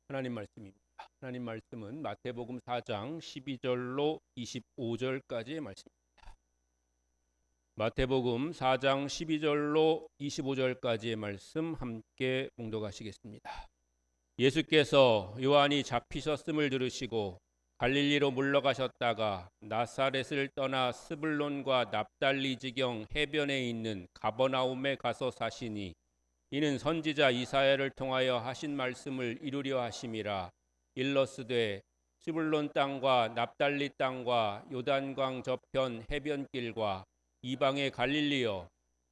하나님 말씀입니다. 하나님 말씀은 마태복음 4장 12절로 25절까지의 말씀입니다. 마태복음 4장 12절로 25절까지의 말씀 함께 봉독하시겠습니다. 예수께서 요한이 잡히셨음을 들으시고 갈릴리로 물러가셨다가 나사렛을 떠나 스불론과 납달리 지경 해변에 있는 가버나움에 가서 사시니 이는 선지자 이사야를 통하여 하신 말씀을 이루려 하심이라. 일러스되 스불론 땅과 납달리 땅과 요단강 저편 해변길과 이방의 갈릴리여,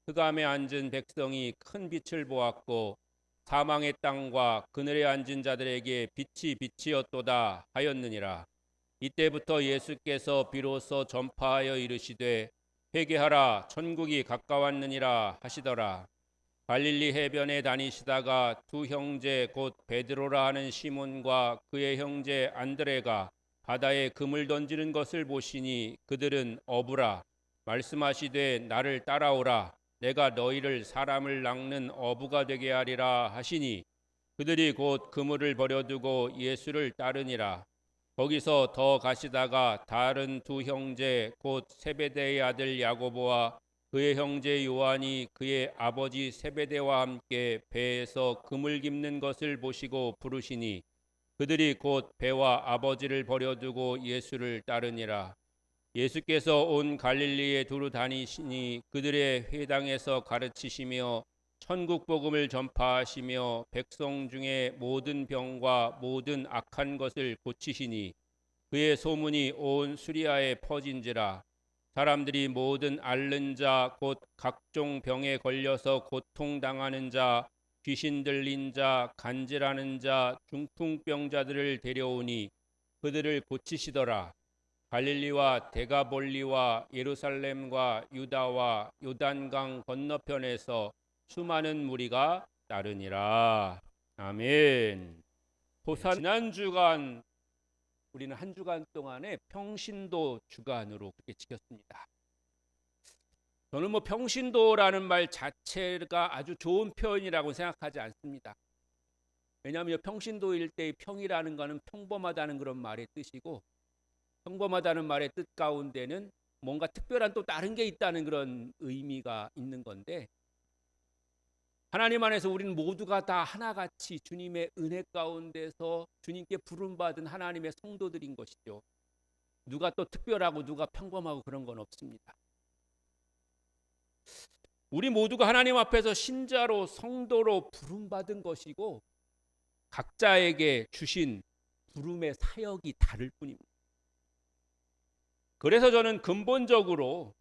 흑암에 앉은 백성이 큰 빛을 보았고 사망의 땅과 그늘에 앉은 자들에게 빛이 빛이었도다 하였느니라. 이때부터 예수께서 비로소 전파하여 이르시되 회개하라, 천국이 가까웠느니라 하시더라. 갈릴리 해변에 다니시다가 두 형제 곧 베드로라 하는 시몬과 그의 형제 안드레가 바다에 금을 던지는 것을 보시니 그들은 어부라. 말씀하시되 나를 따라오라. 내가 너희를 사람을 낚는 어부가 되게 하리라 하시니 그들이 곧 그물을 버려두고 예수를 따르니라. 거기서 더 가시다가 다른 두 형제 곧 세베대의 아들 야고보와 그의 형제 요한이 그의 아버지 세베대와 함께 배에서 그물 깁는 것을 보시고 부르시니 그들이 곧 배와 아버지를 버려두고 예수를 따르니라. 예수께서 온 갈릴리에 두루 다니시니 그들의 회당에서 가르치시며 천국 복음을 전파하시며 백성 중에 모든 병과 모든 악한 것을 고치시니 그의 소문이 온 수리아에 퍼진지라. 사람들이 모든 앓는 자 곧 각종 병에 걸려서 고통당하는 자, 귀신 들린 자, 간질하는 자, 중풍병자들을 데려오니 그들을 고치시더라. 갈릴리와 데가볼리와 예루살렘과 유다와 요단강 건너편에서 수많은 무리가 따르니라. 아멘. 지난 주간 우리는 한 주간 동안에 평신도 주간으로 그렇게 지켰습니다. 저는 평신도라는 말 자체가 아주 좋은 표현이라고 생각하지 않습니다. 왜냐하면 평신도일 때의 평이라는 것은 평범하다는 그런 말의 뜻이고, 평범하다는 말의 뜻 가운데는 뭔가 특별한 또 다른 게 있다는 그런 의미가 있는 건데, 하나님 안에서 우리는 모두가 다 하나같이 주님의 은혜 가운데서 주님께 부름받은 하나님의 성도들인 것이죠. 누가 또 특별하고 누가 평범하고 그런 건 없습니다. 우리 모두가 하나님 앞에서 신자로 성도로 부름받은 것이고 각자에게 주신 부름의 사역이 다를 뿐입니다. 그래서 저는 근본적으로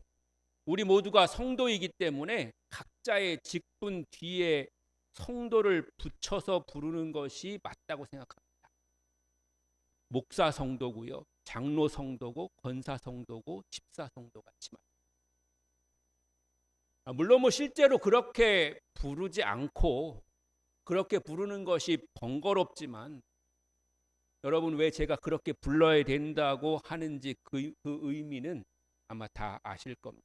우리 모두가 성도이기 때문에 각자의 직분 뒤에 성도를 붙여서 부르는 것이 맞다고 생각합니다. 목사 성도고요, 장로 성도고, 권사 성도고, 집사 성도 같지만 물론 실제로 그렇게 부르지 않고 그렇게 부르는 것이 번거롭지만 여러분 왜 제가 그렇게 불러야 된다고 하는지 그 의미는 아마 다 아실 겁니다.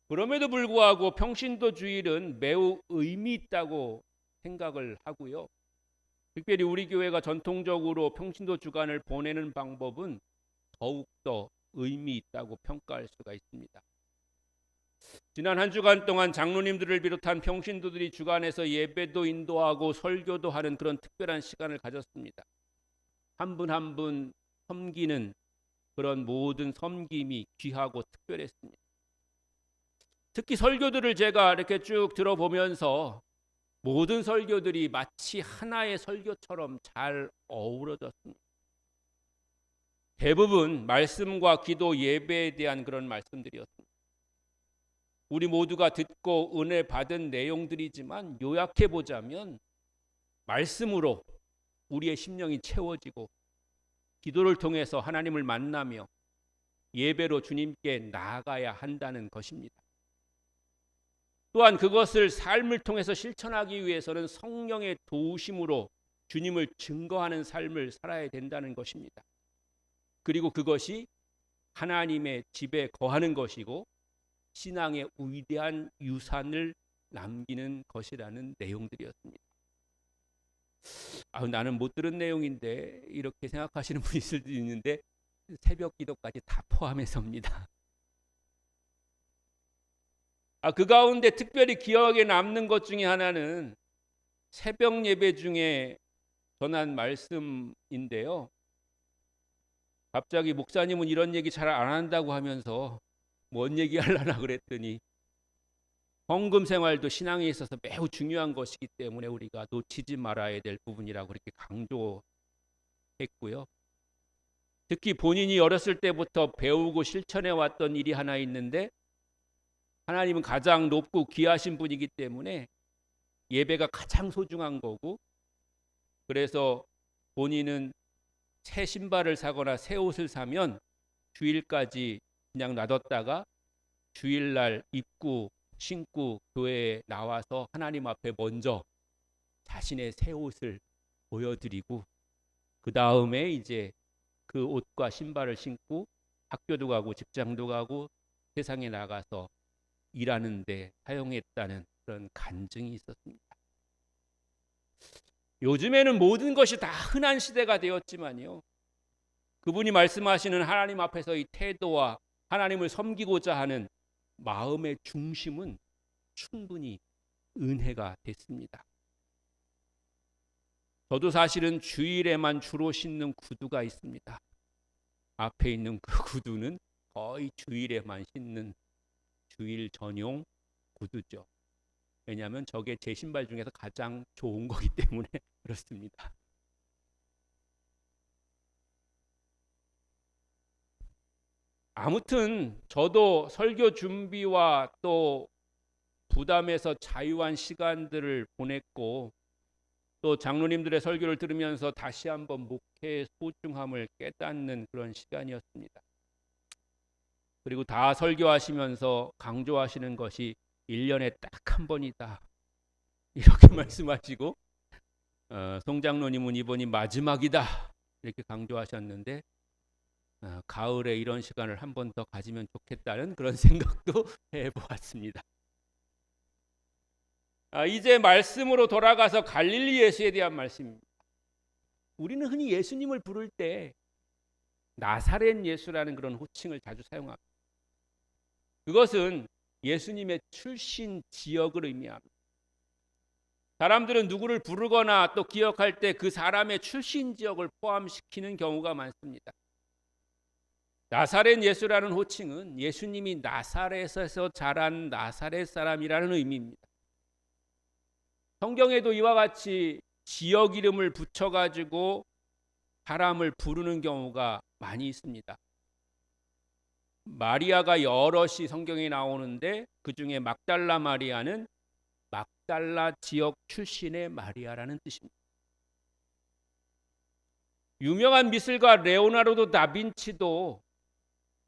그럼에도 불구하고 평신도 주일은 매우 의미 있다고 생각을 하고요. 특별히 우리 교회가 전통적으로 평신도 주간을 보내는 방법은 더욱더 의미 있다고 평가할 수가 있습니다. 지난 한 주간 동안 장로님들을 비롯한 평신도들이 주간에서 예배도 인도하고 설교도 하는 그런 특별한 시간을 가졌습니다. 한 분 한 분 섬기는 그런 모든 섬김이 귀하고 특별했습니다. 특히 설교들을 제가 이렇게 쭉 들어보면서 모든 설교들이 마치 하나의 설교처럼 잘 어우러졌습니다. 대부분 말씀과 기도, 예배에 대한 그런 말씀들이었습니다. 우리 모두가 듣고 은혜 받은 내용들이지만 요약해 보자면 말씀으로 우리의 심령이 채워지고 기도를 통해서 하나님을 만나며 예배로 주님께 나아가야 한다는 것입니다. 또한 그것을 삶을 통해서 실천하기 위해서는 성령의 도우심으로 주님을 증거하는 삶을 살아야 된다는 것입니다. 그리고 그것이 하나님의 집에 거하는 것이고 신앙의 위대한 유산을 남기는 것이라는 내용들이었습니다. 나는 못 들은 내용인데 이렇게 생각하시는 분이 있을 수도 있는데 새벽 기도까지 다 포함해서입니다. 그 가운데 특별히 기억에 남는 것 중에 하나는 새벽 예배 중에 전한 말씀인데요. 갑자기 목사님은 이런 얘기 잘 안 한다고 하면서 뭔 얘기 하려나 그랬더니 헌금 생활도 신앙에 있어서 매우 중요한 것이기 때문에 우리가 놓치지 말아야 될 부분이라고 그렇게 강조했고요. 특히 본인이 어렸을 때부터 배우고 실천해 왔던 일이 하나 있는데 하나님은 가장 높고 귀하신 분이기 때문에 예배가 가장 소중한 거고, 그래서 본인은 새 신발을 사거나 새 옷을 사면 주일까지 그냥 놔뒀다가 주일날 입고 신고 교회에 나와서 하나님 앞에 먼저 자신의 새 옷을 보여드리고 그 다음에 이제 그 옷과 신발을 신고 학교도 가고 직장도 가고 세상에 나가서 일하는데 사용했다는 그런 간증이 있었습니다. 요즘에는 모든 것이 다 흔한 시대가 되었지만요, 그분이 말씀하시는 하나님 앞에서 이 태도와 하나님을 섬기고자 하는 마음의 중심은 충분히 은혜가 됐습니다. 저도 사실은 주일에만 주로 신는 구두가 있습니다. 앞에 있는 그 구두는 거의 주일에만 신는 주일 전용 구두죠. 왜냐하면 저게 제 신발 중에서 가장 좋은 거기 때문에 그렇습니다. 아무튼 저도 설교 준비와 또 부담에서 자유한 시간들을 보냈고, 또 장로님들의 설교를 들으면서 다시 한번 목회의 소중함을 깨닫는 그런 시간이었습니다. 그리고 다 설교하시면서 강조하시는 것이 1년에 딱 한 번이다 이렇게 말씀하시고, 송 장로님은 이번이 마지막이다 이렇게 강조하셨는데, 가을에 이런 시간을 한 번 더 가지면 좋겠다는 그런 생각도 해보았습니다. 이제 말씀으로 돌아가서 갈릴리 예수에 대한 말씀입니다. 우리는 흔히 예수님을 부를 때 나사렛 예수라는 그런 호칭을 자주 사용합니다. 그것은 예수님의 출신 지역을 의미합니다. 사람들은 누구를 부르거나 또 기억할 때 그 사람의 출신 지역을 포함시키는 경우가 많습니다. 나사렛 예수라는 호칭은 예수님이 나사렛에서 자란 나사렛 사람이라는 의미입니다. 성경에도 이와 같이 지역 이름을 붙여가지고 사람을 부르는 경우가 많이 있습니다. 마리아가 여럿이 성경에 나오는데 그 중에 막달라 마리아는 막달라 지역 출신의 마리아라는 뜻입니다. 유명한 미술가 레오나르도 다빈치도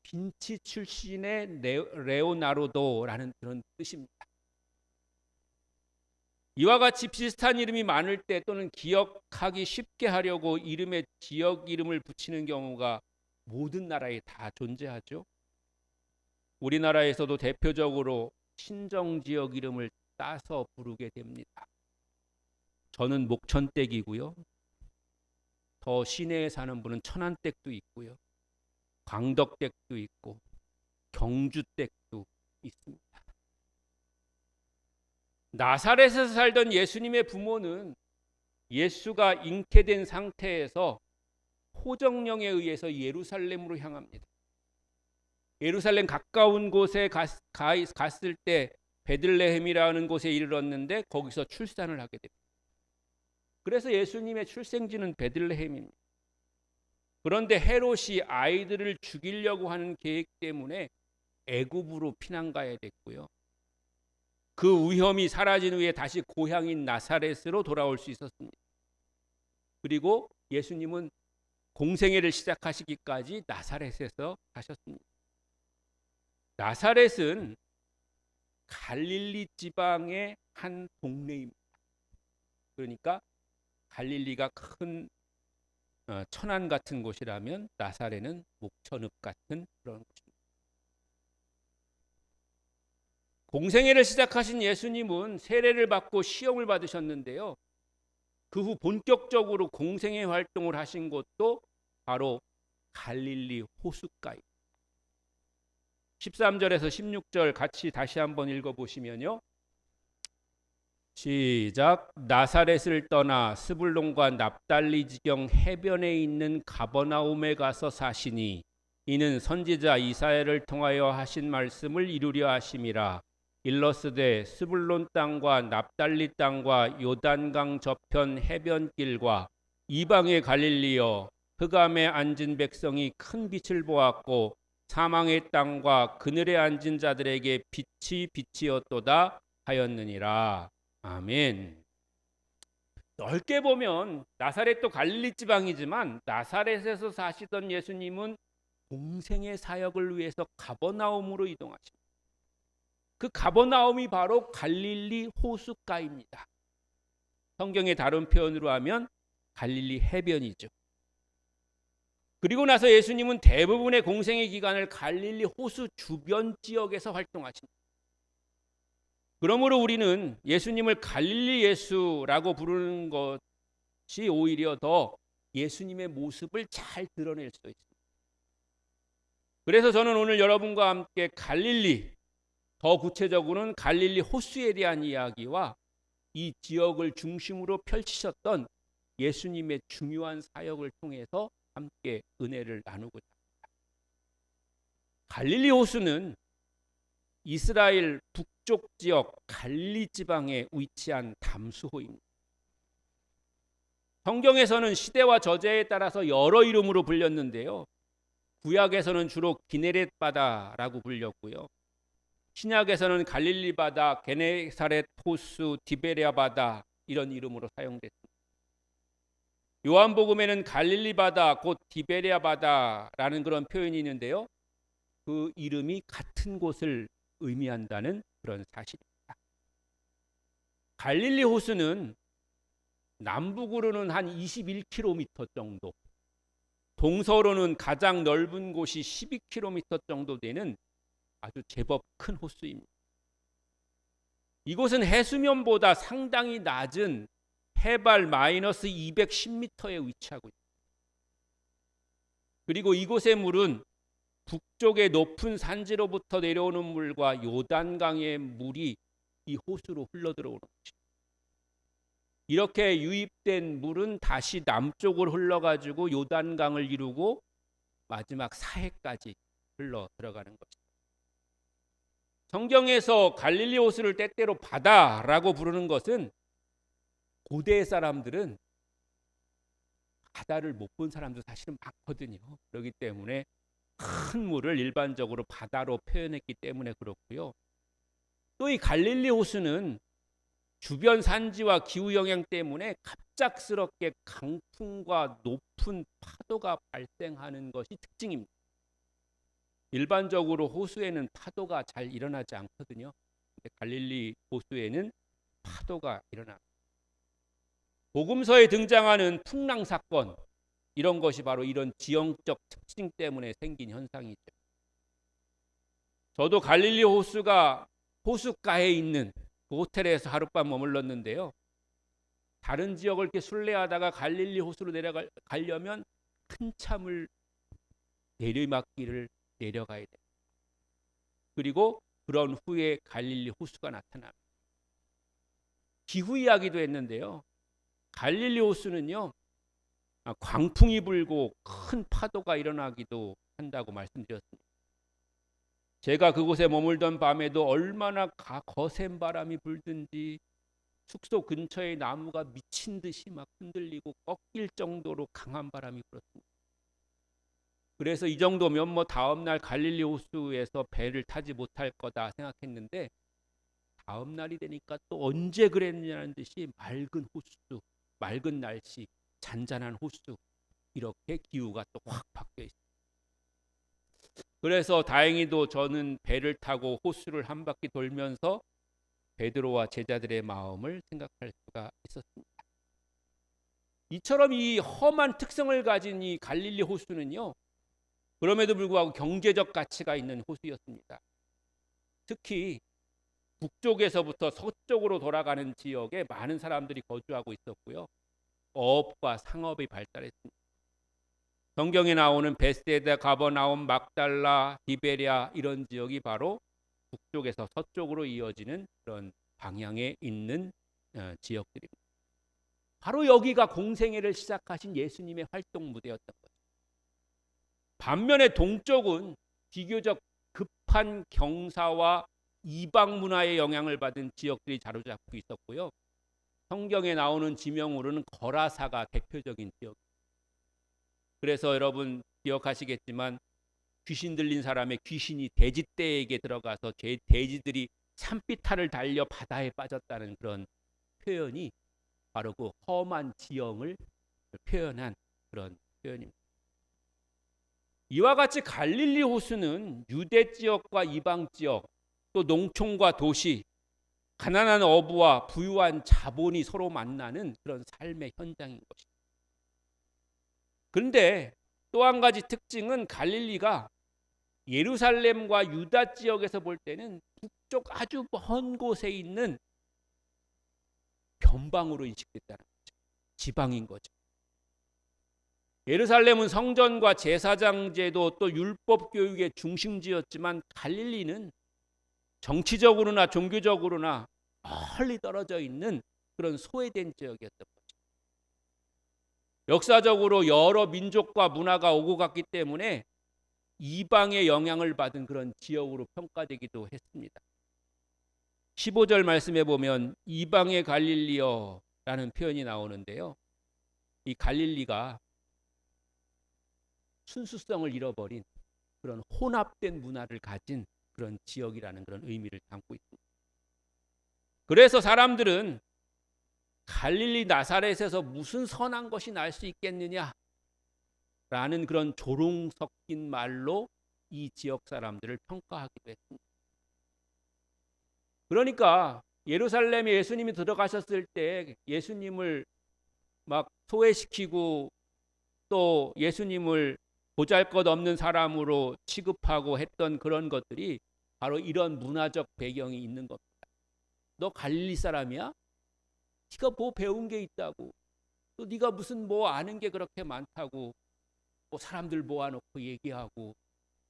빈치 출신의 레오나르도라는 그런 뜻입니다. 이와 같이 비슷한 이름이 많을 때 또는 기억하기 쉽게 하려고 이름에 지역 이름을 붙이는 경우가 모든 나라에 다 존재하죠. 우리나라에서도 대표적으로 친정 지역 이름을 따서 부르게 됩니다. 저는 목천댁이고요. 더 시내에 사는 분은 천안댁도 있고요. 광덕댁도 있고 경주댁도 있습니다. 나사렛에서 살던 예수님의 부모는 예수가 잉태된 상태에서 호정령에 의해서 예루살렘으로 향합니다. 예루살렘 가까운 곳에 갔을 때 베들레헴이라는 곳에 이르렀는데 거기서 출산을 하게 됩니다. 그래서 예수님의 출생지는 베들레헴입니다. 그런데 헤롯이 아이들을 죽이려고 하는 계획 때문에 애굽으로 피난 가야 됐고요. 그 위험이 사라진 후에 다시 고향인 나사렛으로 돌아올 수 있었습니다. 그리고 예수님은 공생애를 시작하시기까지 나사렛에서 사셨습니다. 나사렛은 갈릴리 지방의 한 동네입니다. 그러니까 갈릴리가 큰 천안 같은 곳이라면 나사렛은 목천읍 같은 그런 곳입니다. 공생애를 시작하신 예수님은 세례를 받고 시험을 받으셨는데요. 그 후 본격적으로 공생애 활동을 하신 곳도 바로 갈릴리 호숫가입니다. 13절에서 16절 같이 다시 한번 읽어보시면요. 시작. 나사렛을 떠나 스불론과 납달리 지경 해변에 있는 가버나움에 가서 사시니 이는 선지자 이사야를 통하여 하신 말씀을 이루려 하심이라. 일러스되 스불론 땅과 납달리 땅과 요단강 저편 해변길과 이방의 갈릴리여, 흑암에 앉은 백성이 큰 빛을 보았고 사망의 땅과 그늘에 앉은 자들에게 빛이 빛이었도다 하였느니라. 아멘. 넓게 보면 나사렛도 갈릴리 지방이지만 나사렛에서 사시던 예수님은 공생의 사역을 위해서 가버나움으로 이동하십니다. 그 가버나움이 바로 갈릴리 호숫가입니다. 성경의 다른 표현으로 하면 갈릴리 해변이죠. 그리고 나서 예수님은 대부분의 공생의 기간을 갈릴리 호수 주변 지역에서 활동하십니다. 그러므로 우리는 예수님을 갈릴리 예수라고 부르는 것이 오히려 더 예수님의 모습을 잘 드러낼 수 있습니다. 그래서 저는 오늘 여러분과 함께 갈릴리, 더 구체적으로는 갈릴리 호수에 대한 이야기와 이 지역을 중심으로 펼치셨던 예수님의 중요한 사역을 통해서 함께 은혜를 나누고자 합니다. 갈릴리 호수는 이스라엘 북쪽 지역 갈릴리 지방에 위치한 담수호입니다. 성경에서는 시대와 저자에 따라서 여러 이름으로 불렸는데요. 구약에서는 주로 기네렛 바다라고 불렸고요. 신약에서는 갈릴리 바다, 게네사렛 호수, 디베랴 바다 이런 이름으로 사용됐습니다. 요한복음에는 갈릴리 바다, 곧 디베랴 바다라는 그런 표현이 있는데요. 그 이름이 같은 곳을 의미한다는 그런 사실입니다. 갈릴리 호수는 남북으로는 한 21km 정도, 동서로는 가장 넓은 곳이 12km 정도 되는 아주 제법 큰 호수입니다. 이곳은 해수면보다 상당히 낮은 해발 마이너스 210m에 위치하고 있습니다. 그리고 이곳의 물은 북쪽의 높은 산지로부터 내려오는 물과 요단강의 물이 이 호수로 흘러들어오는 것입니다. 이렇게 유입된 물은 다시 남쪽으로 흘러가지고 요단강을 이루고 마지막 사해까지 흘러 들어가는 것입니다. 성경에서 갈릴리 호수를 때때로 바다라고 부르는 것은 고대 사람들은 바다를 못 본 사람도 사실은 많거든요. 그렇기 때문에 큰 물을 일반적으로 바다로 표현했기 때문에 그렇고요. 또 이 갈릴리 호수는 주변 산지와 기후 영향 때문에 갑작스럽게 강풍과 높은 파도가 발생하는 것이 특징입니다. 일반적으로 호수에는 파도가 잘 일어나지 않거든요. 근데 갈릴리 호수에는 파도가 일어납니다. 복음서에 등장하는 풍랑 사건, 이런 것이 바로 이런 지형적 특징 때문에 생긴 현상이죠. 저도 갈릴리 호수가 호숫가에 있는 그 호텔에서 하룻밤 머물렀는데요. 다른 지역을 이렇게 순례하다가 갈릴리 호수로 내려가려면 한참을 내리막길을 내려가야 돼요. 그리고 그런 후에 갈릴리 호수가 나타납니다. 기후 이야기도 했는데요. 갈릴리 호수는요, 광풍이 불고 큰 파도가 일어나기도 한다고 말씀드렸습니다. 제가 그곳에 머물던 밤에도 얼마나 거센 바람이 불든지 숙소 근처의 나무가 미친 듯이 막 흔들리고 꺾일 정도로 강한 바람이 불었습니다. 그래서 이 정도면 뭐 다음날 갈릴리 호수에서 배를 타지 못할 거다 생각했는데, 다음날이 되니까 또 언제 그랬냐는 듯이 맑은 호수, 맑은 날씨, 잔잔한 호수, 이렇게 기후가 또 확 바뀌어 있습니다. 그래서 다행히도 저는 배를 타고 호수를 한 바퀴 돌면서 베드로와 제자들의 마음을 생각할 수가 있었습니다. 이처럼 이 험한 특성을 가진 이 갈릴리 호수는요, 그럼에도 불구하고 경제적 가치가 있는 호수였습니다. 특히 북쪽에서부터 서쪽으로 돌아가는 지역에 많은 사람들이 거주하고 있었고요. 어업과 상업이 발달했습니다. 성경에 나오는 베세다, 가버나움, 막달라, 디베랴 이런 지역이 바로 북쪽에서 서쪽으로 이어지는 그런 방향에 있는 지역들입니다. 바로 여기가 공생애를 시작하신 예수님의 활동 무대였던 거죠. 반면에 동쪽은 비교적 급한 경사와 이방 문화의 영향을 받은 지역들이 자리잡고 있었고요. 성경에 나오는 지명으로는 거라사가 대표적인 지역. 그래서 여러분 기억하시겠지만 귀신 들린 사람의 귀신이 돼지떼에게 들어가서 돼지들이 산비탈을 달려 바다에 빠졌다는 그런 표현이 바로 그 험한 지형을 표현한 그런 표현입니다. 이와 같이 갈릴리 호수는 유대 지역과 이방 지역, 또 농촌과 도시, 가난한 어부와 부유한 자본이 서로 만나는 그런 삶의 현장인 것입니다. 그런데 또 한 가지 특징은 갈릴리가 예루살렘과 유다 지역에서 볼 때는 북쪽 아주 먼 곳에 있는 변방으로 인식됐다는 거죠. 지방인 거죠. 예루살렘은 성전과 제사장 제도 또 율법 교육의 중심지였지만 갈릴리는 정치적으로나 종교적으로나 멀리 떨어져 있는 그런 소외된 지역이었던 거죠. 역사적으로 여러 민족과 문화가 오고 갔기 때문에 이방의 영향을 받은 그런 지역으로 평가되기도 했습니다. 15절 말씀에 보면 이방의 갈릴리여라는 표현이 나오는데요. 이 갈릴리가 순수성을 잃어버린 그런 혼합된 문화를 가진 그런 지역이라는 그런 의미를 담고 있습니다. 그래서 사람들은 갈릴리 나사렛에서 무슨 선한 것이 날 수 있겠느냐 라는 그런 조롱 섞인 말로 이 지역 사람들을 평가하기도 했습니다. 그러니까 예루살렘에 예수님이 들어가셨을 때 예수님을 막 소외시키고 또 예수님을 보잘것없는 사람으로 취급하고 했던 그런 것들이 바로 이런 문화적 배경이 있는 겁니다. 너 갈릴리 사람이야? 네가 뭐 배운 게 있다고, 또 네가 무슨 뭐 아는 게 그렇게 많다고, 뭐 사람들 모아놓고 얘기하고,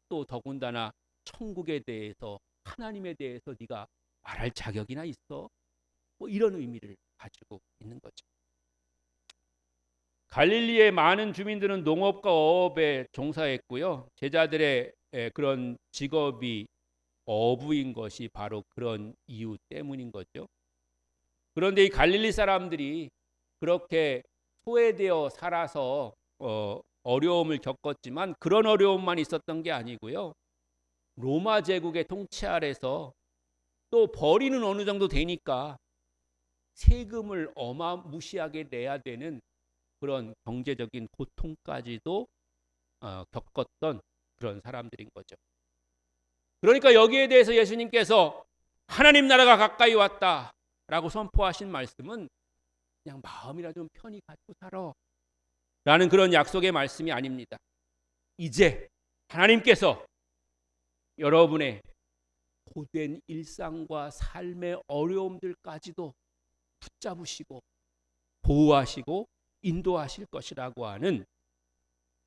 또 더군다나 천국에 대해서 하나님에 대해서 네가 말할 자격이나 있어? 뭐 이런 의미를 가지고 있는 거죠. 갈릴리의 많은 주민들은 농업과 어업에 종사했고요. 제자들의 그런 직업이 어부인 것이 바로 그런 이유 때문인 거죠. 그런데 이 갈릴리 사람들이 그렇게 소외되어 살아서 어려움을 겪었지만 그런 어려움만 있었던 게 아니고요. 로마 제국의 통치 아래서 또 벌이는 어느 정도 되니까 세금을 어마무시하게 내야 되는 그런 경제적인 고통까지도 겪었던 그런 사람들인 거죠. 그러니까 여기에 대해서 예수님께서 하나님 나라가 가까이 왔다라고 선포하신 말씀은 그냥 마음이라 좀 편히 갖고 살아 라는 그런 약속의 말씀이 아닙니다. 이제 하나님께서 여러분의 고된 일상과 삶의 어려움들까지도 붙잡으시고 보호하시고 인도하실 것이라고 하는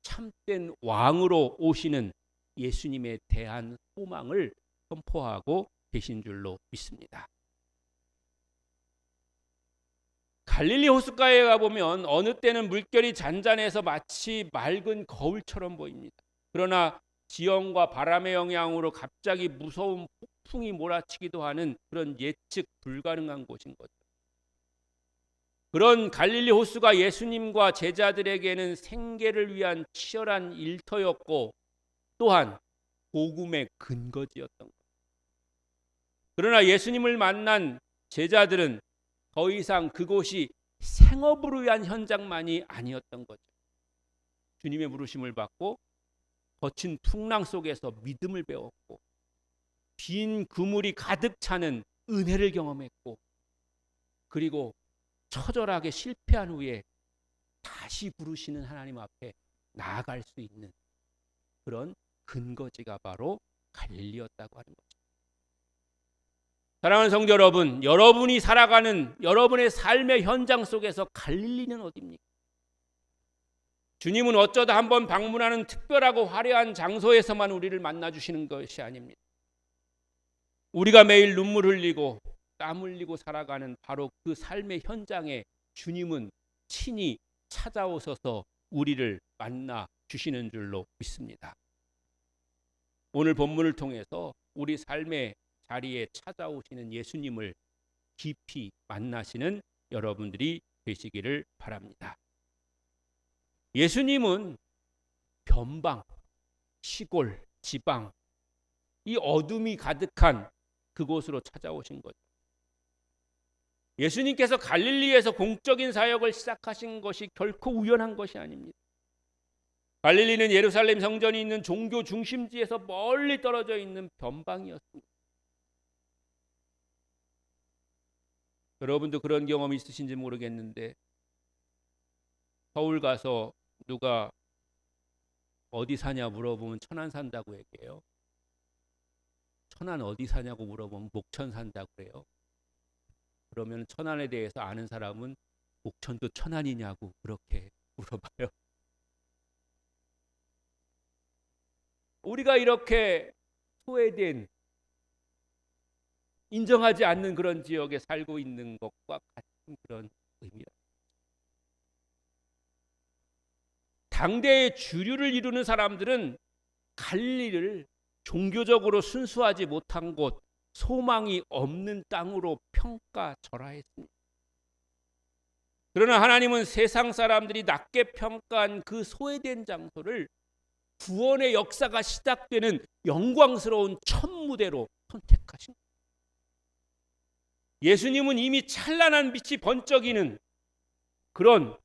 참된 왕으로 오시는 예수님에 대한 소망을 선포하고 계신 줄로 믿습니다. 갈릴리 호숫가에 가보면 어느 때는 물결이 잔잔해서 마치 맑은 거울처럼 보입니다. 그러나 지형과 바람의 영향으로 갑자기 무서운 폭풍이 몰아치기도 하는 그런 예측 불가능한 곳인 거죠. 그런 갈릴리 호수가 예수님과 제자들에게는 생계를 위한 치열한 일터였고 또한 복음의 근거지였던 것. 그러나 예수님을 만난 제자들은 더 이상 그곳이 생업으로 위한 현장만이 아니었던 거죠. 주님의 부르심을 받고 거친 풍랑 속에서 믿음을 배웠고 빈 그물이 가득 차는 은혜를 경험했고 그리고 처절하게 실패한 후에 다시 부르시는 하나님 앞에 나아갈 수 있는 그런 근거지가 바로 갈릴리였다고 하는 거죠. 사랑하는 성도 여러분, 여러분이 살아가는 여러분의 삶의 현장 속에서 갈릴리는 어디입니까? 주님은 어쩌다 한번 방문하는 특별하고 화려한 장소에서만 우리를 만나주시는 것이 아닙니다. 우리가 매일 눈물 흘리고 땀 흘리고 살아가는 바로 그 삶의 현장에 주님은 친히 찾아오셔서 우리를 만나 주시는 줄로 믿습니다. 오늘 본문을 통해서 우리 삶의 자리에 찾아오시는 예수님을 깊이 만나시는 여러분들이 되시기를 바랍니다. 예수님은 변방, 시골, 지방, 이 어둠이 가득한 그곳으로 찾아오신 거죠. 예수님께서 갈릴리에서 공적인 사역을 시작하신 것이 결코 우연한 것이 아닙니다. 갈릴리는 예루살렘 성전이 있는 종교 중심지에서 멀리 떨어져 있는 변방이었습니다. 여러분도 그런 경험이 있으신지 모르겠는데 서울 가서 누가 어디 사냐 물어보면 천안 산다고 얘기해요. 천안 어디 사냐고 물어보면 목천 산다고 그래요. 그러면 천안에 대해서 아는 사람은 목천도 천안이냐고 그렇게 물어봐요. 우리가 이렇게 소외된 인정하지 않는 그런 지역에 살고 있는 것과 같은 그런 의미입니다. 당대의 주류를 이루는 사람들은 갈릴리를 종교적으로 순수하지 못한 곳, 소망이 없는 땅으로 평가절하했습니다. 그러나 하나님은 세상 사람들이 낮게 평가한 그 소외된 장소를 구원의 역사가 시작되는 영광스러운 첫 무대로 선택하신 거예요. 예수님은 이미 찬란한 빛이 번쩍이는 그런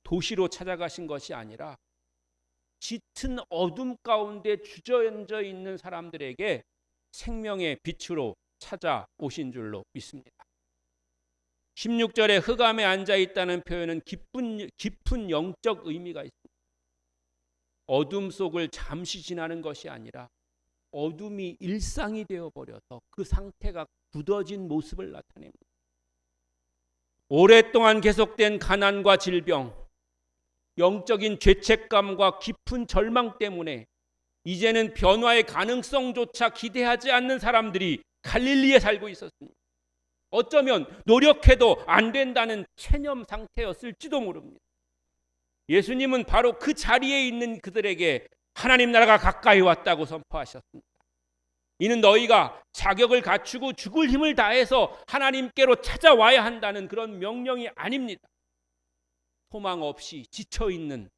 도시로 찾아가신 것이 아니라 짙은 어둠 가운데 주저앉아 있는 사람들에게 생명의 빛으로 찾아오신 줄로 믿습니다. 16절에 흑암에 앉아있다는 표현은 깊은 영적 의미가 있습니다. 어둠 속을 잠시 지나는 것이 아니라 어둠이 일상이 되어버려서 그 상태가 굳어진 모습을 나타냅니다. 오랫동안 계속된 가난과 질병, 영적인 죄책감과 깊은 절망 때문에 이제는 변화의 가능성조차 기대하지 않는 사람들이 갈릴리에 살고 있었습니다. 어쩌면 노력해도 안 된다는 체념 상태였을지도 모릅니다. 예수님은 바로 그 자리에 있는 그들에게 하나님 나라가 가까이 왔다고 선포하셨습니다. 이는 너희가 자격을 갖추고 죽을 힘을 다해서 하나님께로 찾아와야 한다는 그런 명령이 아닙니다. 소망 없이 지쳐있는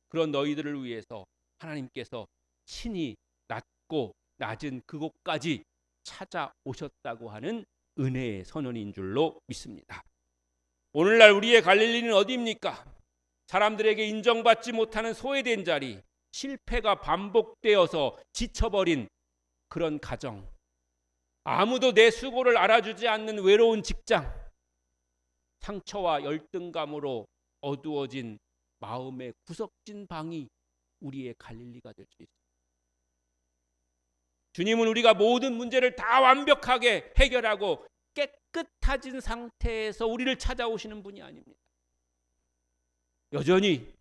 그런 너희들을 위해서 하나님께서 친히 낮고 낮은 그곳까지 찾아오셨다고 하는 은혜의 선언인 줄로 믿습니다. 오늘날 우리의 갈릴리는 어디입니까? 사람들에게 인정받지 못하는 소외된 자리, 실패가 반복되어서 지쳐버린 그런 가정, 아무도 내 수고를 알아주지 않는 외로운 직장, 상처와 열등감으로 어두워진 마음의 구석진 방이 우리의 갈릴리가 될 수 있습니다. 주님은 우리가 모든 문제를 다 완벽하게 해결하고 깨끗해진 상태에서 우리를 찾아오시는 분이 아닙니다. 여전히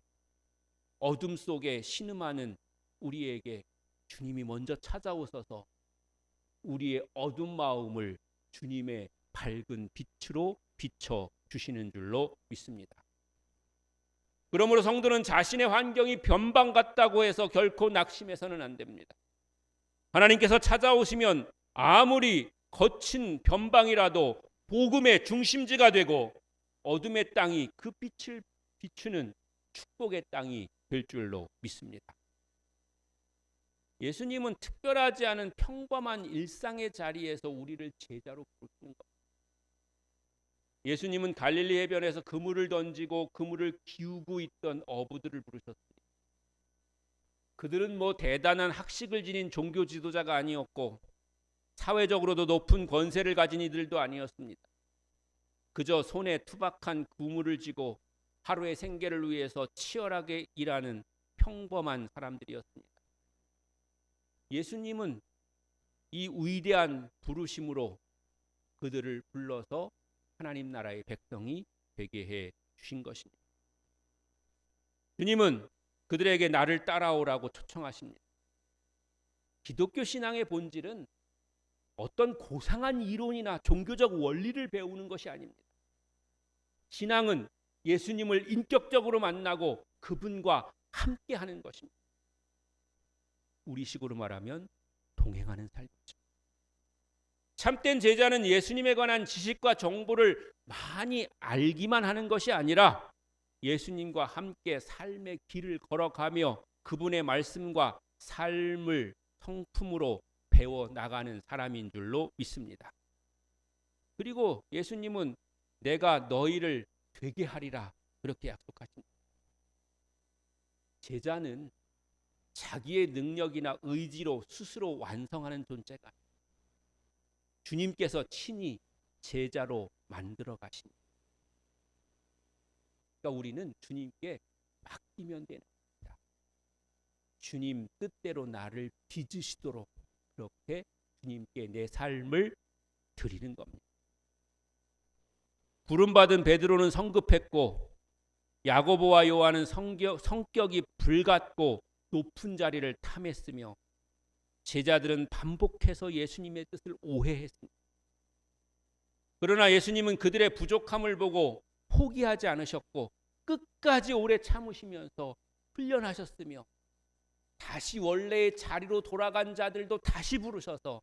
어둠 속에 신음하는 우리에게 주님이 먼저 찾아오셔서 우리의 어두운 마음을 주님의 밝은 빛으로 비춰주시는 줄로 믿습니다. 그러므로 성도는 자신의 환경이 변방 같다고 해서 결코 낙심해서는 안 됩니다. 하나님께서 찾아오시면 아무리 거친 변방이라도 복음의 중심지가 되고 어둠의 땅이 그 빛을 비추는 축복의 땅이 될 줄로 믿습니다. 예수님은 특별하지 않은 평범한 일상의 자리에서 우리를 제자로 부르시는 겁니다. 예수님은 갈릴리 해변에서 그물을 던지고 그물을 기우고 있던 어부들을 부르셨습니다. 그들은 대단한 학식을 지닌 종교 지도자가 아니었고 사회적으로도 높은 권세를 가진 이들도 아니었습니다. 그저 손에 투박한 그물을 쥐고 하루의 생계를 위해서 치열하게 일하는 평범한 사람들이었습니다. 예수님은 이 위대한 부르심으로 그들을 불러서 하나님 나라의 백성이 되게 해 주신 것입니다. 주님은 그들에게 나를 따라오라고 초청하십니다. 기독교 신앙의 본질은 어떤 고상한 이론이나 종교적 원리를 배우는 것이 아닙니다. 신앙은 예수님을 인격적으로 만나고 그분과 함께하는 것입니다. 우리식으로 말하면 동행하는 삶이죠. 참된 제자는 예수님에 관한 지식과 정보를 많이 알기만 하는 것이 아니라 예수님과 함께 삶의 길을 걸어가며 그분의 말씀과 삶을 성품으로 배워 나가는 사람인 줄로 믿습니다. 그리고 예수님은 내가 너희를 되게 하리라 그렇게 약속하십니다. 제자는 자기의 능력이나 의지로 스스로 완성하는 존재가 아닙니다. 주님께서 친히 제자로 만들어 가십니다. 그러니까 우리는 주님께 맡기면 되는 겁니다. 주님 뜻대로 나를 빚으시도록 그렇게 주님께 내 삶을 드리는 겁니다. 부름받은 베드로는 성급했고 야고보와 요한은 성격이 불같고 높은 자리를 탐했으며 제자들은 반복해서 예수님의 뜻을 오해했습니다. 그러나 예수님은 그들의 부족함을 보고 포기하지 않으셨고 끝까지 오래 참으시면서 훈련하셨으며 다시 원래의 자리로 돌아간 자들도 다시 부르셔서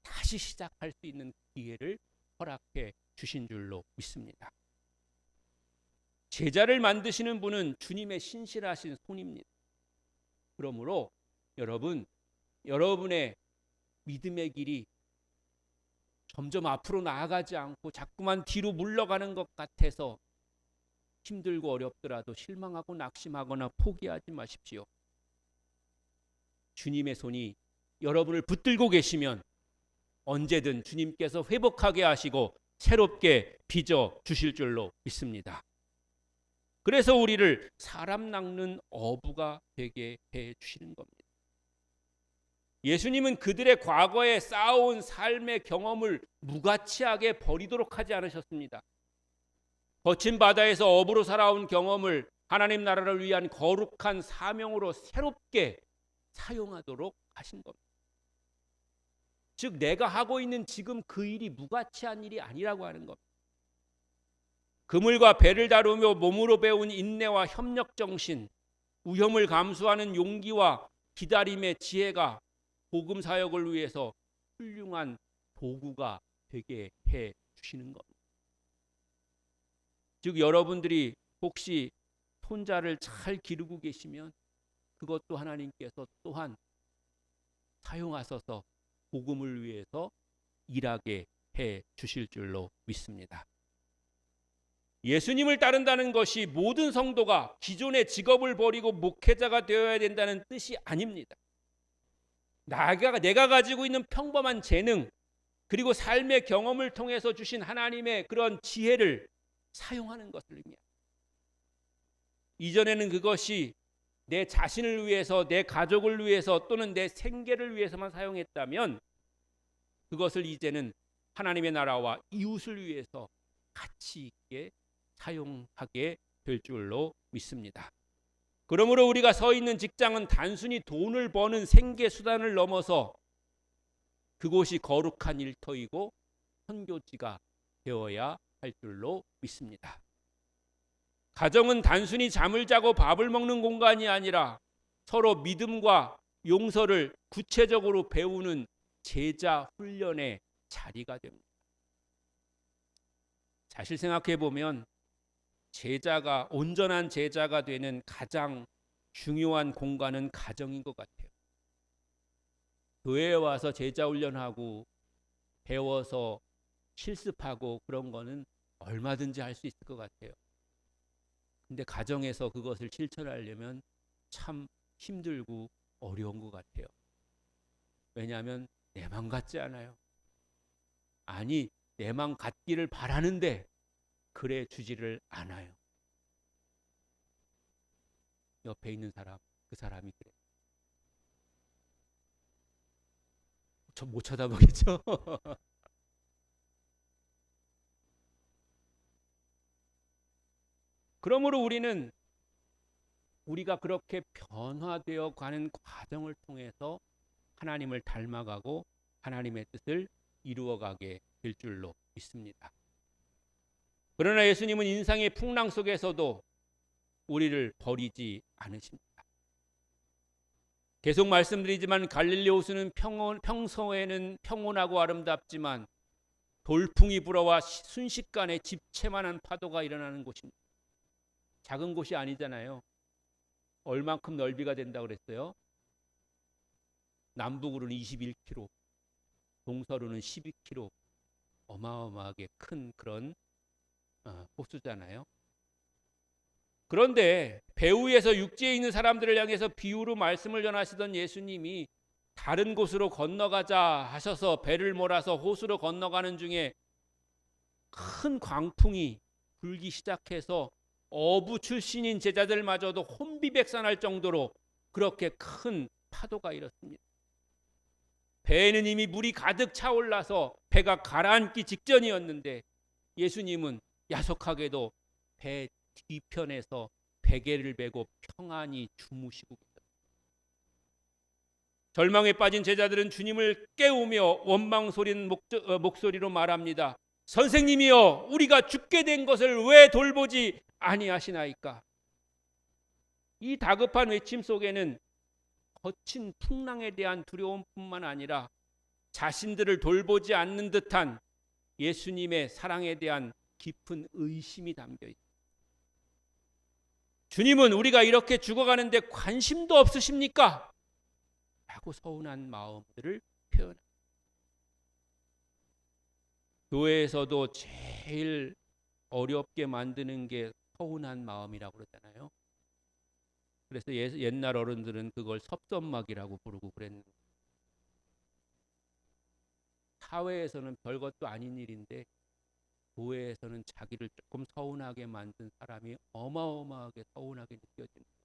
다시 시작할 수 있는 기회를 허락해 주신 줄로 믿습니다. 제자를 만드시는 분은 주님의 신실하신 손입니다. 그러므로 여러분의 믿음의 길이 점점 앞으로 나아가지 않고 자꾸만 뒤로 물러가는 것 같아서 힘들고 어렵더라도 실망하고 낙심하거나 포기하지 마십시오. 주님의 손이 여러분을 붙들고 계시면 언제든 주님께서 회복하게 하시고 새롭게 빚어 주실 줄로 믿습니다. 그래서 우리를 사람 낚는 어부가 되게 해 주시는 겁니다. 예수님은 그들의 과거에 쌓아온 삶의 경험을 무가치하게 버리도록 하지 않으셨습니다. 거친 바다에서 어부로 살아온 경험을 하나님 나라를 위한 거룩한 사명으로 새롭게 사용하도록 하신 겁니다. 즉 내가 하고 있는 지금 그 일이 무가치한 일이 아니라고 하는 겁니다. 그물과 배를 다루며 몸으로 배운 인내와 협력정신, 위험을 감수하는 용기와 기다림의 지혜가 복음 사역을 위해서 훌륭한 도구가 되게 해 주시는 겁니다. 즉 여러분들이 혹시 손자를 잘 기르고 계시면 그것도 하나님께서 또한 사용하셔서 복음을 위해서 일하게 해 주실 줄로 믿습니다. 예수님을 따른다는 것이 모든 성도가 기존의 직업을 버리고 목회자가 되어야 된다는 뜻이 아닙니다. 내가 가지고 있는 평범한 재능 그리고 삶의 경험을 통해서 주신 하나님의 그런 지혜를 사용하는 것을 의미합니다. 이전에는 그것이 내 자신을 위해서, 내 가족을 위해서 또는 내 생계를 위해서만 사용했다면 그것을 이제는 하나님의 나라와 이웃을 위해서 가치 있게 사용하게 될 줄로 믿습니다. 그러므로 우리가 서 있는 직장은 단순히 돈을 버는 생계 수단을 넘어서 그곳이 거룩한 일터이고 선교지가 되어야 할 줄로 믿습니다. 가정은 단순히 잠을 자고 밥을 먹는 공간이 아니라 서로 믿음과 용서를 구체적으로 배우는 제자 훈련의 자리가 됩니다. 사실 생각해 보면 온전한 제자가 되는 가장 중요한 공간은 가정인 것 같아요. 교회에 와서 제자 훈련하고 배워서 실습하고 그런 거는 얼마든지 할 수 있을 것 같아요. 근데 가정에서 그것을 실천하려면 참 힘들고 어려운 것 같아요. 왜냐하면 내 맘 같지 않아요. 아니 내 맘 같기를 바라는데 그래 주지를 않아요. 옆에 있는 사람, 그 사람이 그래. 저 못 쳐다보겠죠? 그러므로 우리는 우리가 그렇게 변화되어 가는 과정을 통해서 하나님을 닮아가고 하나님의 뜻을 이루어가게 될 줄로 믿습니다. 그러나 예수님은 인생의 풍랑 속에서도 우리를 버리지 않으십니다. 계속 말씀드리지만 갈릴리 호수는 평소에는 평온하고 아름답지만 돌풍이 불어와 순식간에 집채만한 파도가 일어나는 곳입니다. 작은 곳이 아니잖아요. 얼만큼 넓이가 된다고 그랬어요? 남북으로는 21km, 동서로는 12km, 어마어마하게 큰 그런 호수잖아요. 그런데 배 위에서 육지에 있는 사람들을 향해서 비유로 말씀을 전하시던 예수님이 다른 곳으로 건너가자 하셔서 배를 몰아서 호수로 건너가는 중에 큰 광풍이 불기 시작해서 어부 출신인 제자들마저도 혼비백산할 정도로 그렇게 큰 파도가 일었습니다. 배에는 이미 물이 가득 차올라서 배가 가라앉기 직전이었는데 예수님은 야속하게도 배 뒤편에서 베개를 메고 평안히 주무시고 계셨습니다. 절망에 빠진 제자들은 주님을 깨우며 원망스러운 목소리로 말합니다. 선생님이여, 우리가 죽게 된 것을 왜 돌보지 아니하시나이까? 이 다급한 외침 속에는 거친 풍랑에 대한 두려움뿐만 아니라 자신들을 돌보지 않는 듯한 예수님의 사랑에 대한 깊은 의심이 담겨 있습니다. 주님은 우리가 이렇게 죽어가는데 관심도 없으십니까? 라고 서운한 마음들을 표현합니다. 교회에서도 제일 어렵게 만드는 게 서운한 마음이라고 그러잖아요. 그래서 옛날 어른들은 그걸 섭섭막이라고 부르고 그랬는데, 사회에서는 별것도 아닌 일인데 교회에서는 자기를 조금 서운하게 만든 사람이 어마어마하게 서운하게 느껴지는 거예요.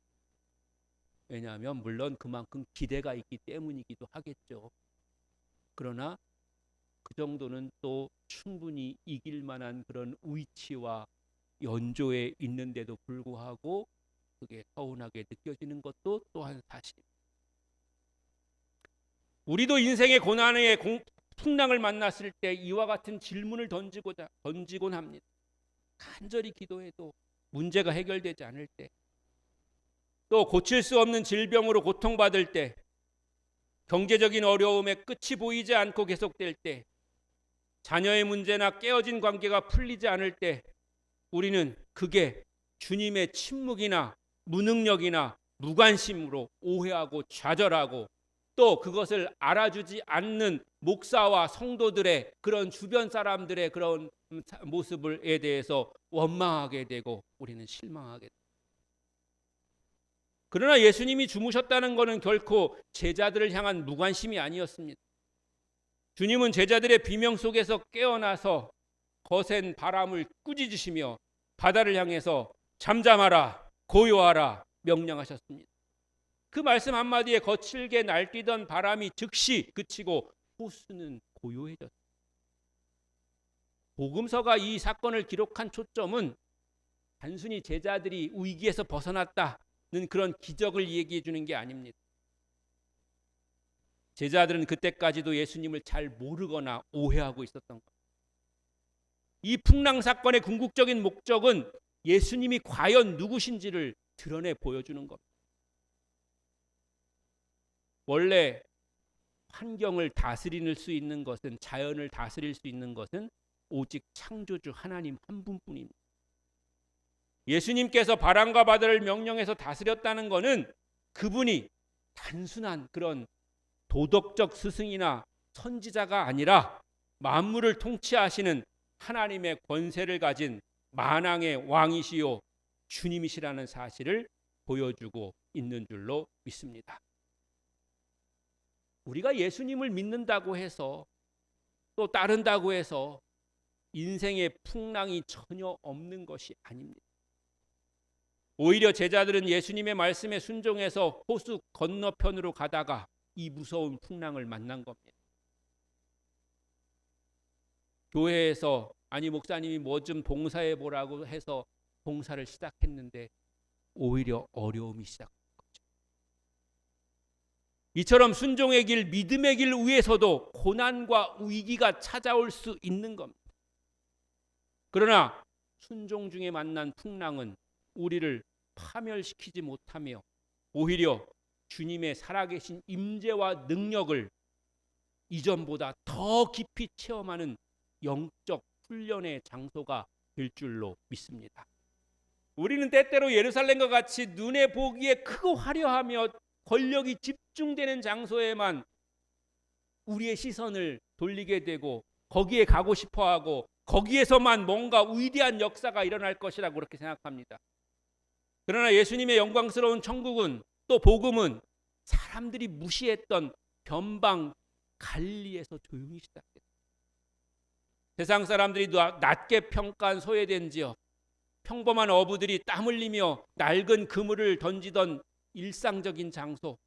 왜냐하면 물론 그만큼 기대가 있기 때문이기도 하겠죠. 그러나 그 정도는 또 충분히 이길 만한 그런 위치와 연조에 있는데도 불구하고 그게 서운하게 느껴지는 것도 또한 사실입니다. 우리도 인생의 고난의 풍랑을 만났을 때 이와 같은 질문을 던지곤 합니다. 간절히 기도해도 문제가 해결되지 않을 때, 또 고칠 수 없는 질병으로 고통받을 때, 경제적인 어려움에 끝이 보이지 않고 계속될 때, 자녀의 문제나 깨어진 관계가 풀리지 않을 때 우리는 그게 주님의 침묵이나 무능력이나 무관심으로 오해하고 좌절하고, 또 그것을 알아주지 않는 목사와 성도들의 그런 주변 사람들의 그런 모습에 대해서 원망하게 되고 우리는 실망하게 됩니다. 그러나 예수님이 주무셨다는 것은 결코 제자들을 향한 무관심이 아니었습니다. 주님은 제자들의 비명 속에서 깨어나서 거센 바람을 꾸짖으시며 바다를 향해서 잠잠하라, 고요하라 명령하셨습니다. 그 말씀 한마디에 거칠게 날뛰던 바람이 즉시 그치고 호수는 고요해졌습니다. 복음서가 이 사건을 기록한 초점은 단순히 제자들이 위기에서 벗어났다는 그런 기적을 얘기해 주는 게 아닙니다. 제자들은 그때까지도 예수님을 잘 모르거나 오해하고 있었던 겁니다. 이 풍랑 사건의 궁극적인 목적은 예수님이 과연 누구신지를 드러내 보여주는 겁니다. 원래 환경을 다스릴 수 있는 것은, 자연을 다스릴 수 있는 것은 오직 창조주 하나님 한 분뿐입니다. 예수님께서 바람과 바다를 명령해서 다스렸다는 것은 그분이 단순한 그런 도덕적 스승이나 선지자가 아니라 만물을 통치하시는 하나님의 권세를 가진 만왕의 왕이시요 주님이시라는 사실을 보여주고 있는 줄로 믿습니다. 우리가 예수님을 믿는다고 해서, 또 따른다고 해서 인생의 풍랑이 전혀 없는 것이 아닙니다. 오히려 제자들은 예수님의 말씀에 순종해서 호수 건너편으로 가다가 이 무서운 풍랑을 만난 겁니다. 교회에서 아니 목사님이 뭐 좀 봉사해 보라고 해서 봉사를 시작했는데 오히려 어려움이 시작합니다. 이처럼 순종의 길, 믿음의 길 위에서도 고난과 위기가 찾아올 수 있는 겁니다. 그러나 순종 중에 만난 풍랑은 우리를 파멸시키지 못하며 오히려 주님의 살아계신 임재와 능력을 이전보다 더 깊이 체험하는 영적 훈련의 장소가 될 줄로 믿습니다. 우리는 때때로 예루살렘과 같이 눈에 보기에 크고 화려하며 권력이 집중되는 장소에만 우리의 시선을 돌리게 되고 거기에 가고 싶어하고 거기에서만 뭔가 위대한 역사가 일어날 것이라고 그렇게 생각합니다. 그러나 예수님의 영광스러운 천국은 또 복음은 사람들이 무시했던 변방 갈릴리에서 조용히 시작됐다. 세상 사람들이 낮게 평가한 소외된 지역, 평범한 어부들이 땀 흘리며 낡은 그물을 던지던 일상적인 장소,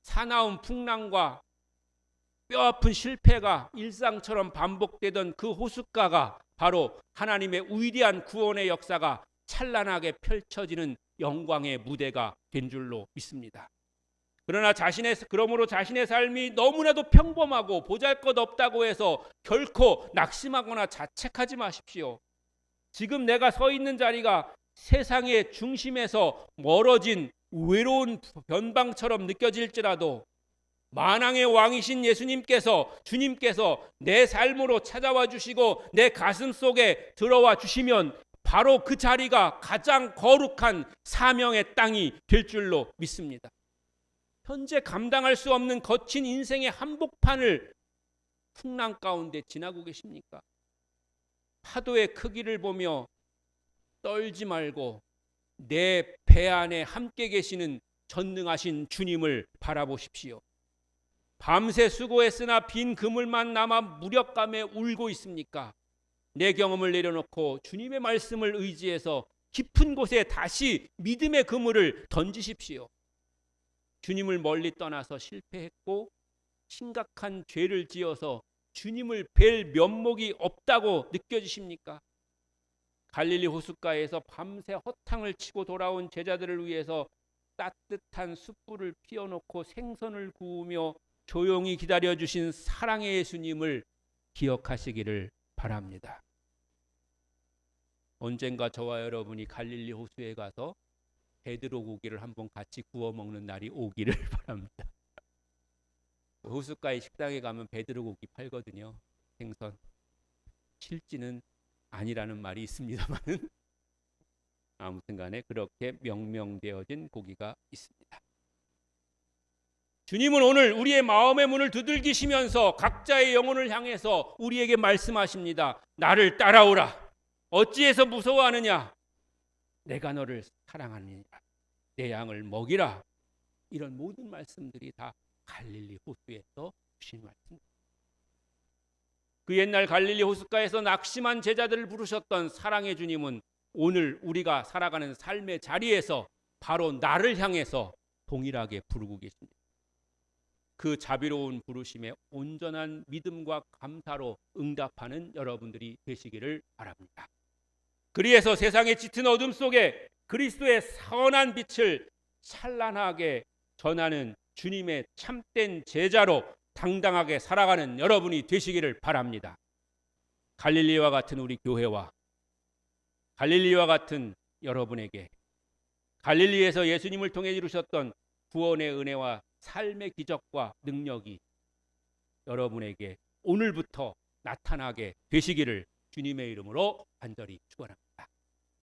사나운 풍랑과 뼈아픈 실패가 일상처럼 반복되던 그 호숫가가 바로 하나님의 위대한 구원의 역사가 찬란하게 펼쳐지는 영광의 무대가 된 줄로 믿습니다. 그러므로 자신의 삶이 너무나도 평범하고 보잘것없다고 해서 결코 낙심하거나 자책하지 마십시오. 지금 내가 서 있는 자리가 세상의 중심에서 멀어진 외로운 변방처럼 느껴질지라도 만왕의 왕이신 주님께서 내 삶으로 찾아와 주시고 내 가슴 속에 들어와 주시면 바로 그 자리가 가장 거룩한 사명의 땅이 될 줄로 믿습니다. 현재 감당할 수 없는 거친 인생의 한복판을 풍랑 가운데 지나고 계십니까? 파도의 크기를 보며 떨지 말고 내 배 안에 함께 계시는 전능하신 주님을 바라보십시오. 밤새 수고했으나 빈 그물만 남아 무력감에 울고 있습니까? 내 경험을 내려놓고 주님의 말씀을 의지해서 깊은 곳에 다시 믿음의 그물을 던지십시오. 주님을 멀리 떠나서 실패했고 심각한 죄를 지어서 주님을 뵐 면목이 없다고 느껴지십니까? 갈릴리 호숫가에서 밤새 허탕을 치고 돌아온 제자들을 위해서 따뜻한 숯불을 피워놓고 생선을 구우며 조용히 기다려주신 사랑의 예수님을 기억하시기를 바랍니다. 언젠가 저와 여러분이 갈릴리 호수에 가서 베드로 고기를 한번 같이 구워 먹는 날이 오기를 바랍니다. 호숫가의 식당에 가면 베드로 고기 팔거든요. 생선. 실지는 아니라는 말이 있습니다만은 아무튼 간에 그렇게 명명되어진 고기가 있습니다. 주님은 오늘 우리의 마음의 문을 두들기시면서 각자의 영혼을 향해서 우리에게 말씀하십니다. 나를 따라오라. 어찌해서 무서워하느냐? 내가 너를 사랑하느니라. 내 양을 먹이라. 이런 모든 말씀들이 다 갈릴리 호수에서 주신 말씀입니다. 그 옛날 갈릴리 호숫가에서 낙심한 제자들을 부르셨던 사랑의 주님은 오늘 우리가 살아가는 삶의 자리에서 바로 나를 향해서 동일하게 부르고 계십니다. 그 자비로운 부르심에 온전한 믿음과 감사로 응답하는 여러분들이 되시기를 바랍니다. 그리해서 세상의 짙은 어둠 속에 그리스도의 선한 빛을 찬란하게 전하는 주님의 참된 제자로 당당하게 살아가는 여러분이 되시기를 바랍니다. 갈릴리와 같은 우리 교회와 갈릴리와 같은 여러분에게 갈릴리에서 예수님을 통해 이루셨던 구원의 은혜와 삶의 기적과 능력이 여러분에게 오늘부터 나타나게 되시기를 주님의 이름으로 간절히 축원합니다.